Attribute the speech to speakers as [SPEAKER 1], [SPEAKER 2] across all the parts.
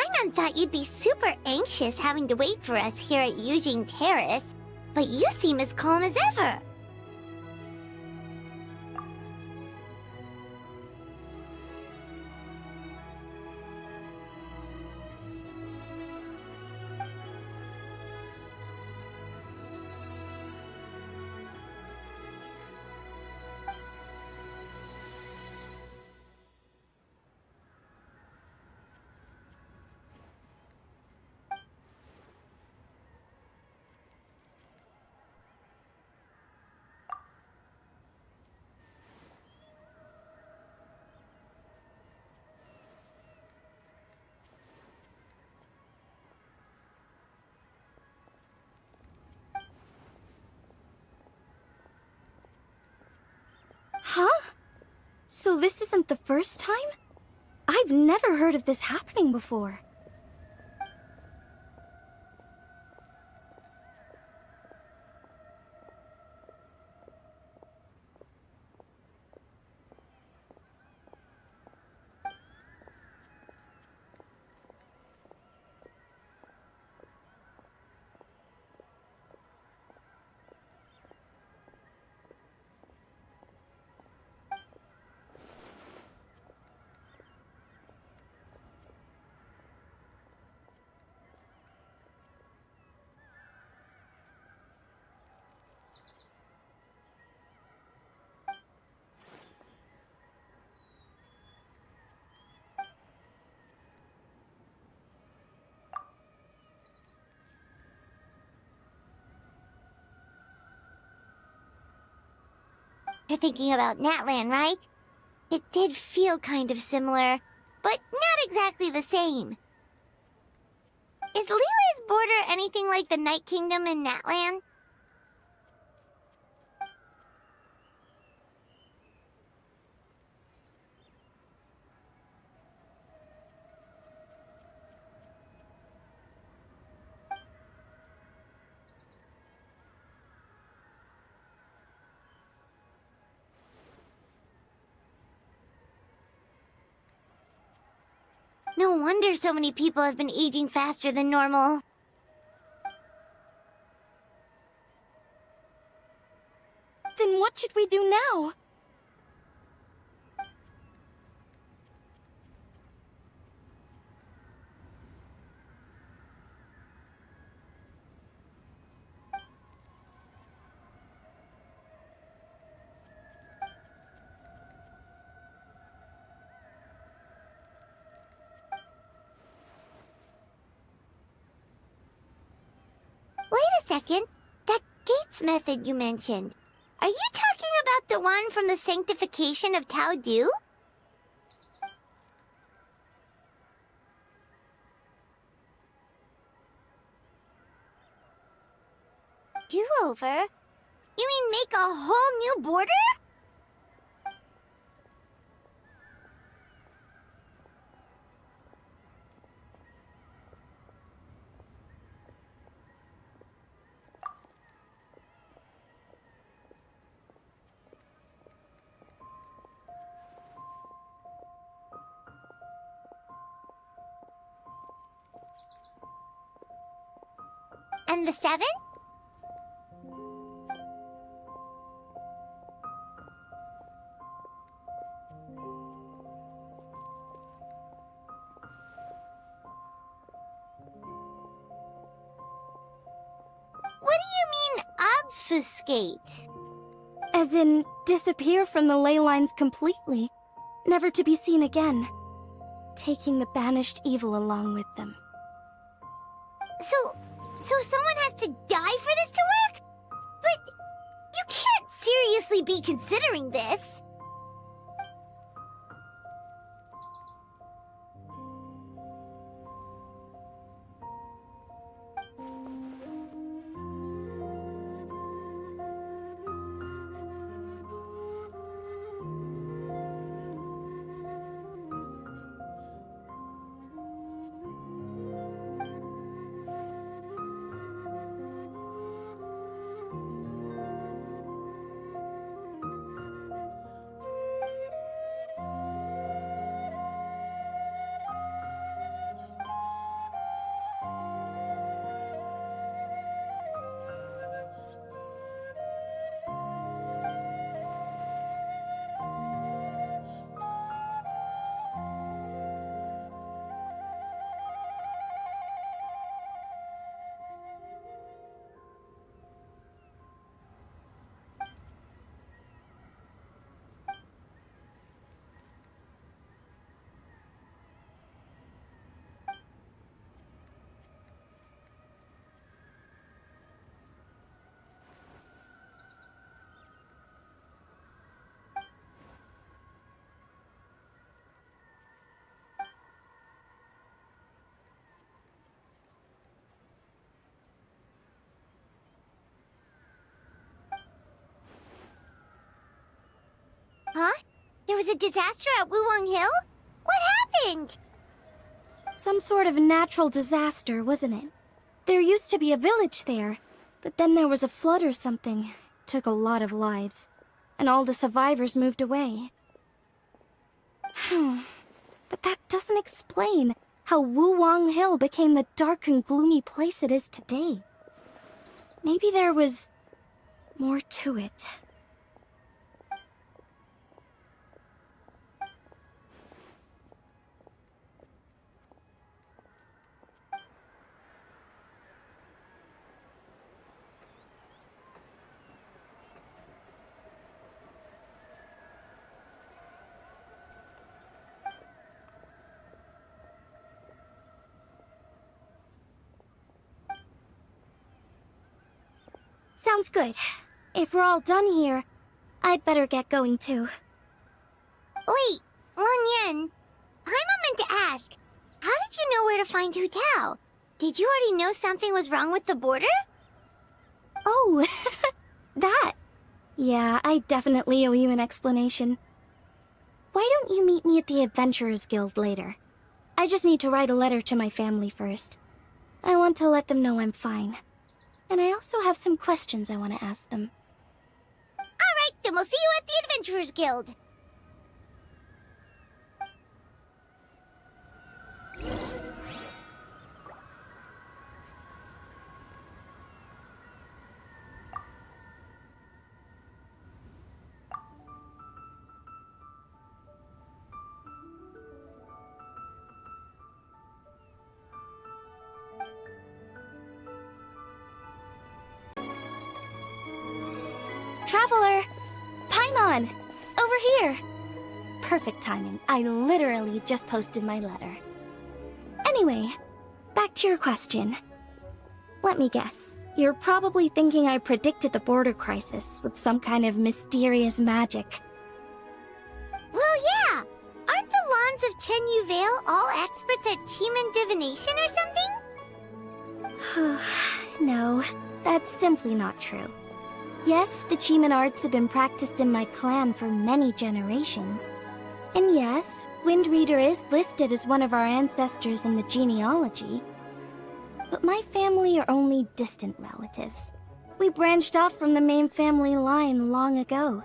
[SPEAKER 1] Paimon thought you'd be super anxious having to wait for us here at Yuйczin Terrace, but you seem as calm as ever.
[SPEAKER 2] Huh? So this isn't the first time? I've never heard of this happening before.
[SPEAKER 1] You're thinking about Natlan, right? It did feel kind of similar, but not exactly the same. Is Lily's border anything like the Night Kingdom in Natlan? No wonder so many people have been aging faster than normal.
[SPEAKER 2] Then what should we do now?
[SPEAKER 1] Wait a second. That gates method you mentioned. Are you talking about the one from the sanctification of Tao Du? Do-over? You mean make a whole new border? And the 7? What do you mean, obfuscate?
[SPEAKER 2] As in, disappear from the ley lines completely, never to be seen again, taking the banished evil along with them.
[SPEAKER 1] So someone has to die for this to work? But you can't seriously be considering this. Huh? There was a disaster at Wuwang Hill? What happened?
[SPEAKER 2] Some sort of natural disaster, wasn't it? There used to be a village there, but then there was a flood or something. It took a lot of lives, and all the survivors moved away. But that doesn't explain how Wuwang Hill became the dark and gloomy place it is today. Maybe there was more to it. Sounds good. If we're all done here, I'd better get going too.
[SPEAKER 1] Wait, Lan, I'm meant to ask. How did you know where to find Hu Tao? Did you already know something was wrong with the border?
[SPEAKER 2] Oh, that. Yeah, I definitely owe you an explanation. Why don't you meet me at the Adventurers Guild later? I just need to write a letter to my family first. I want to let them know I'm fine. And I also have some questions I want to ask them.
[SPEAKER 1] Alright, then we'll see you at the Adventurers Guild.
[SPEAKER 2] Traveler! Paimon! Over here! Perfect timing. I literally just posted my letter. Anyway, back to your question. Let me guess. You're probably thinking I predicted the border crisis with some kind of mysterious magic.
[SPEAKER 1] Well, yeah! Aren't the Lawns of Chen Yu Vale all experts at Chiman divination or something?
[SPEAKER 2] No, that's simply not true. Yes, the Chiman arts have been practiced in my clan for many generations. And yes, Wind Reader is listed as one of our ancestors in the genealogy. But my family are only distant relatives. We branched off from the main family line long ago.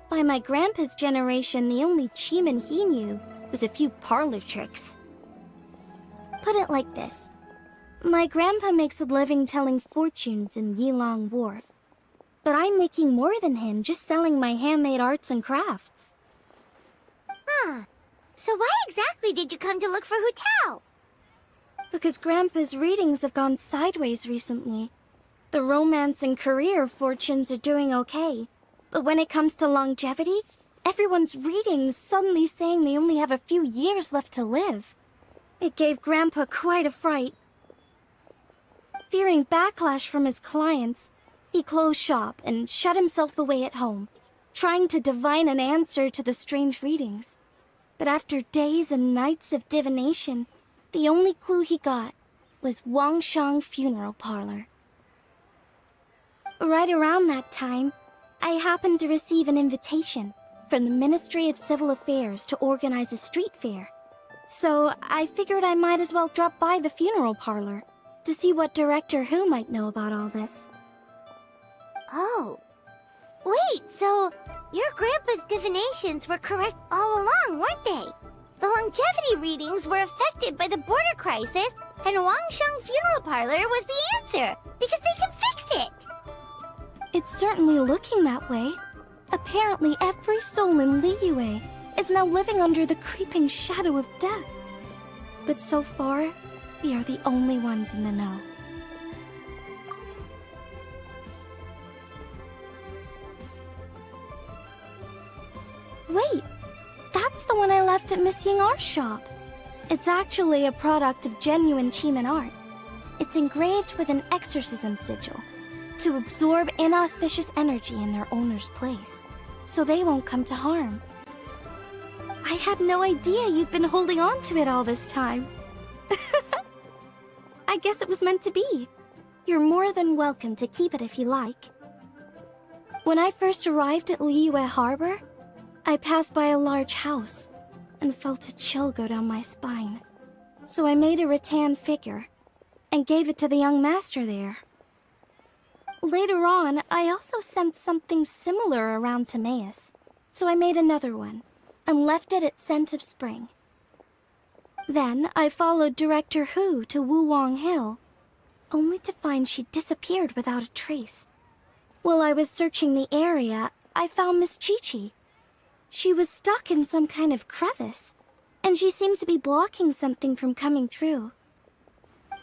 [SPEAKER 2] By my grandpa's generation, the only Chiman he knew was a few parlor tricks. Put it like this. My grandpa makes a living telling fortunes in Yilong Wharf. But I'm making more than him just selling my handmade arts and crafts.
[SPEAKER 1] Huh. So why exactly did you come to look for Hu Tao?
[SPEAKER 2] Because Grandpa's readings have gone sideways recently. The romance and career fortunes are doing okay. But when it comes to longevity, everyone's readings suddenly saying they only have a few years left to live. It gave Grandpa quite a fright. Fearing backlash from his clients, he closed shop and shut himself away at home, trying to divine an answer to the strange readings. But after days and nights of divination, the only clue he got was Wangshang Funeral Parlor. Right around that time, I happened to receive an invitation from the Ministry of Civil Affairs to organize a street fair. So I figured I might as well drop by the funeral parlor to see what Director Hu might know about all this.
[SPEAKER 1] Oh. Wait, so your grandpa's divinations were correct all along, weren't they? The longevity readings were affected by the border crisis, and Wangsheng Funeral Parlor was the answer, because they can fix it!
[SPEAKER 2] It's certainly looking that way. Apparently every soul in Liyue is now living under the creeping shadow of death. But so far, we are the only ones in the know. Wait, that's the one I left at Miss Yingar's shop. It's actually a product of genuine Chiman art. It's engraved with an exorcism sigil to absorb inauspicious energy in their owner's place, so they won't come to harm. I had no idea you'd been holding on to it all this time. I guess it was meant to be. You're more than welcome to keep it if you like. When I first arrived at Liyue Harbor, I passed by a large house and felt a chill go down my spine. So I made a rattan figure and gave it to the young master there. Later on, I also sent something similar around to Maus, so I made another one and left it at Scent of Spring. Then I followed Director Hu to Wuwang Hill, only to find she disappeared without a trace. While I was searching the area, I found Miss Chi-Chi. She was stuck in some kind of crevice, and she seemed to be blocking something from coming through.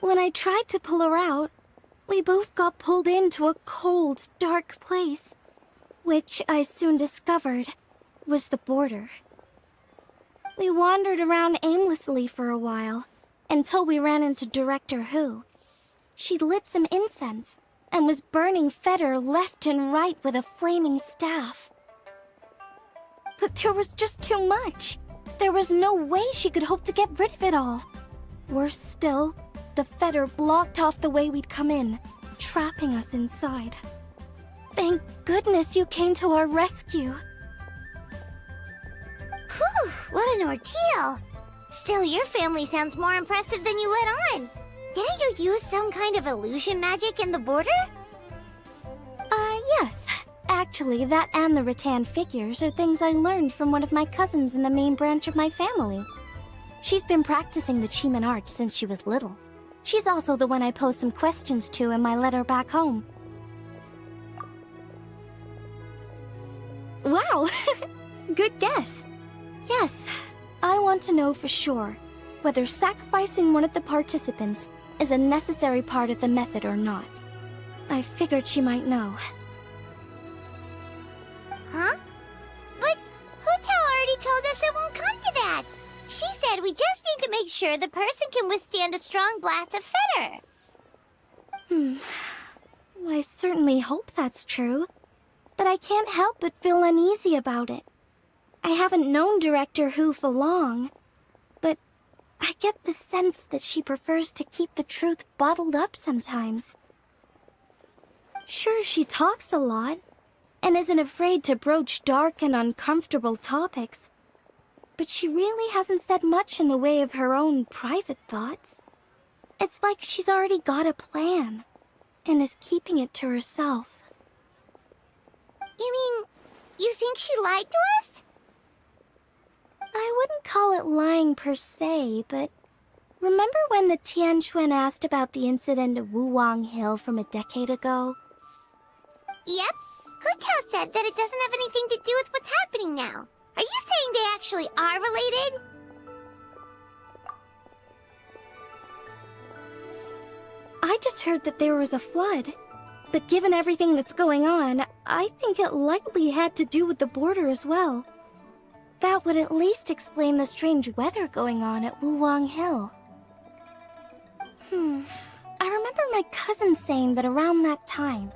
[SPEAKER 2] When I tried to pull her out, we both got pulled into a cold, dark place, which I soon discovered was the border. We wandered around aimlessly for a while, until we ran into Director Hu. She'd lit some incense, and was burning Feder left and right with a flaming staff. But there was just too much. There was no way she could hope to get rid of it all. Worse still, the Feder blocked off the way we'd come in, trapping us inside. Thank goodness you came to our rescue.
[SPEAKER 1] Whew, what an ordeal! Still, your family sounds more impressive than you let on. Didn't you use some kind of illusion magic in the border?
[SPEAKER 2] Yes. Actually, that and the rattan figures are things I learned from one of my cousins in the main branch of my family. She's been practicing the Chiman art since she was little. She's also the one I posed some questions to in my letter back home. Wow! Good guess. Yes, I want to know for sure whether sacrificing one of the participants is a necessary part of the method or not. I figured she might know.
[SPEAKER 1] Huh? But Hu Tao already told us it won't come to that. She said we just need to make sure the person can withstand a strong blast of Feder.
[SPEAKER 2] I certainly hope that's true, but I can't help but feel uneasy about it. I haven't known Director Hu for long, but I get the sense that she prefers to keep the truth bottled up sometimes. Sure, she talks a lot, and isn't afraid to broach dark and uncomfortable topics, but she really hasn't said much in the way of her own private thoughts. It's like she's already got a plan, and is keeping it to herself.
[SPEAKER 1] You mean, you think she lied to us?
[SPEAKER 2] I wouldn't call it lying per se, but remember when the Tianquan asked about the incident at Wuwang Hill from a decade ago?
[SPEAKER 1] Yep. Hu Tao said that it doesn't have anything to do with what's happening now. Are you saying they actually are related?
[SPEAKER 2] I just heard that there was a flood. But given everything that's going on, I think it likely had to do with the border as well. That would at least explain the strange weather going on at Wuwang Hill. I remember my cousin saying that around that time,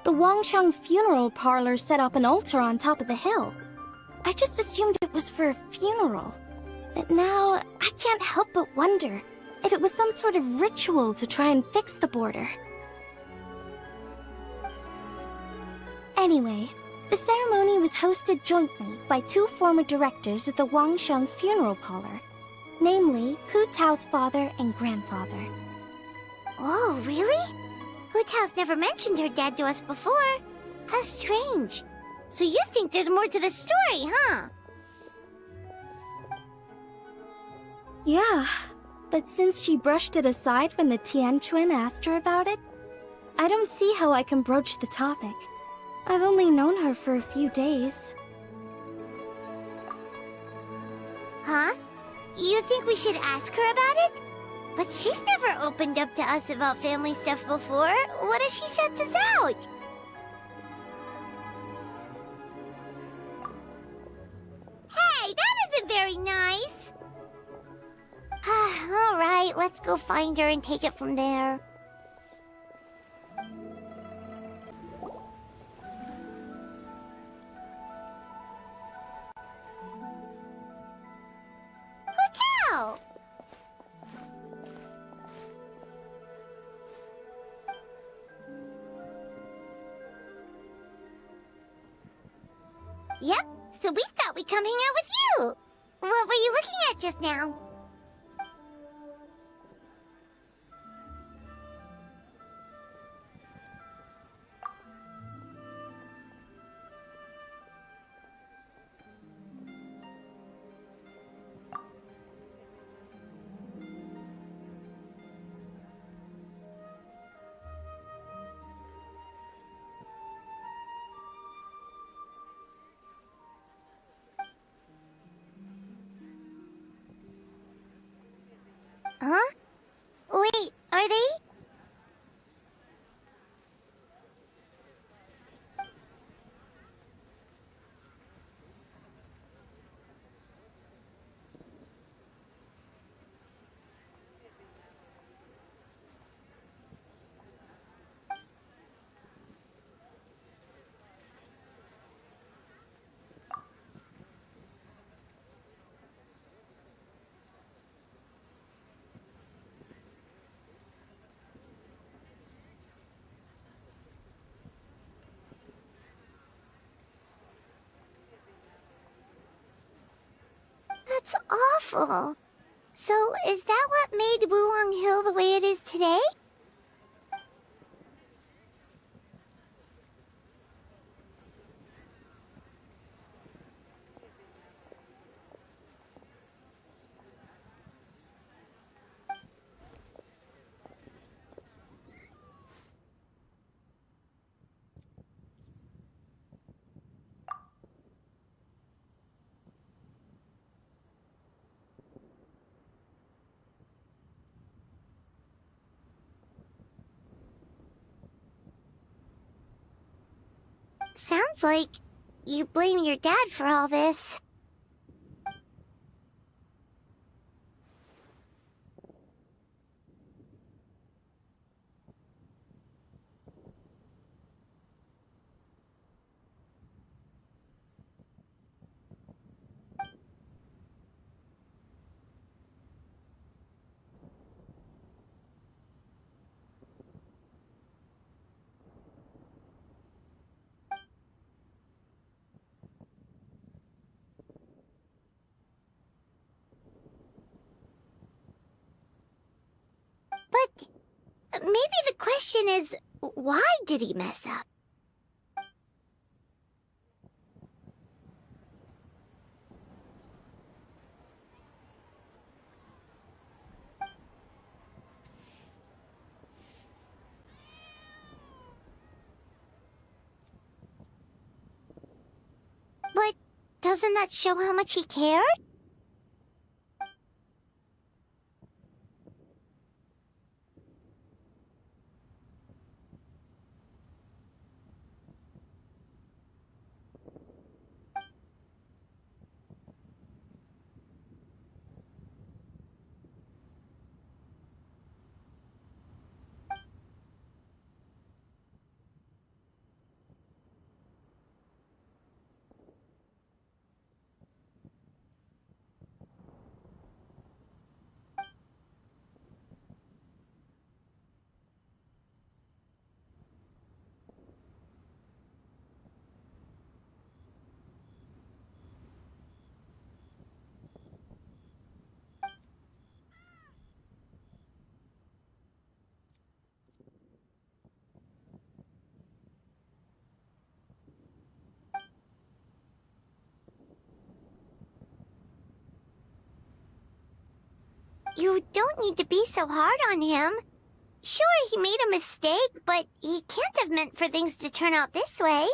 [SPEAKER 2] the Wangsheng funeral parlor set up an altar on top of the hill. I just assumed it was for a funeral. But now, I can't help but wonder if it was some sort of ritual to try and fix the border. Anyway, the ceremony was hosted jointly by two former directors of the Wangsheng funeral parlor, namely Hu Tao's father and grandfather.
[SPEAKER 1] Oh, really? Hu Tao's never mentioned her dad to us before. How strange. So you think there's more to the story, huh?
[SPEAKER 2] Yeah, but since she brushed it aside when the Tianquan asked her about it, I don't see how I can broach the topic. I've only known her for a few days.
[SPEAKER 1] Huh? You think we should ask her about it? But she's never opened up to us about family stuff before. What if she shuts us out? Hey, that isn't very nice. All right, let's go find her and take it from there. Hotel! Yep, so we thought we'd come hang out with you. What were you looking at just now? Huh? Wait, are they? That's awful. So, is that what made Wulong Hill the way it is today? Sounds like you blame your dad for all this. But maybe the question is, why did he mess up? But doesn't that show how much he cared? You don't need to be so hard on him. Sure, he made a mistake, but he can't have meant for things to turn out this way.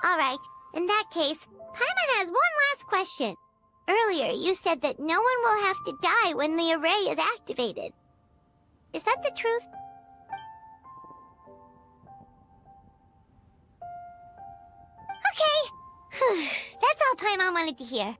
[SPEAKER 1] Alright, in that case, Paimon has one last question. Earlier, you said that no one will have to die when the array is activated. Is that the truth? Okay. That's all Paimon wanted to hear.